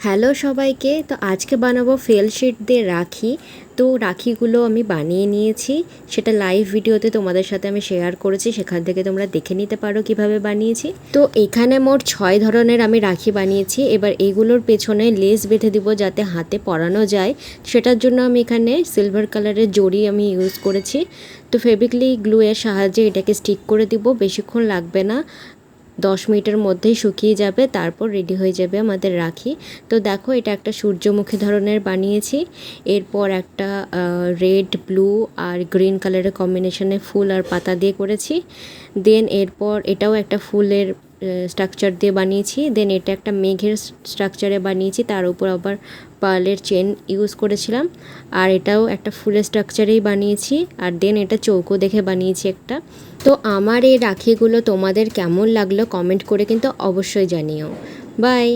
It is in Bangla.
হ্যালো সবাইকে। তো আজকে বানাবো ফেল শিট দিয়ে রাখি। তো রাখিগুলো আমি বানিয়ে নিয়েছি, সেটা লাইভ ভিডিওতে তোমাদের সাথে আমি শেয়ার করেছি, সেখান থেকে তোমরা দেখে নিতে পারো কিভাবে বানিয়েছি। তো এখানে মোট 6 ধরনের আমি রাখি বানিয়েছি। এবার এইগুলোর পেছনে লেস বেঁধে দিব যাতে হাতে পরানো যায়, সেটার জন্য আমি এখানে সিলভার কালারের জড়ি আমি ইউজ করেছি। তো ফেব্রিকলি গ্লু এর সাহায্যে এটাকে স্টিক করে দিব, বেশিক্ষণ লাগবে না, 10 মিনিটের মধ্যেই শুকিয়ে যাবে, তারপর রেডি হয়ে যাবে আমাদের রাখি। তো দেখো, এটা একটা সূর্যমুখী ধরনের বানিয়েছি। এরপর একটা রেড, ব্লু আর গ্রিন কালারের কম্বিনেশনে ফুল আর পাতা দিয়ে করেছি। দেন এরপর এটাও একটা ফুলের স্ট্রাকচার দিয়ে বানিয়েছি। দেন এটা একটা মেঘের স্ট্রাকচারে বানিয়েছি, তার উপর আবার পার্লের চেন ইউজ করেছিলাম। আর এটাও একটা ফুলের স্ট্রাকচারেই বানিয়েছি। আর দেন এটা চৌকো দেখে বানিয়েছি একটা। তো আমার এই রাখিগুলো তোমাদের কেমন লাগলো কমেন্ট করে কিন্তু অবশ্যই জানিও। বাই।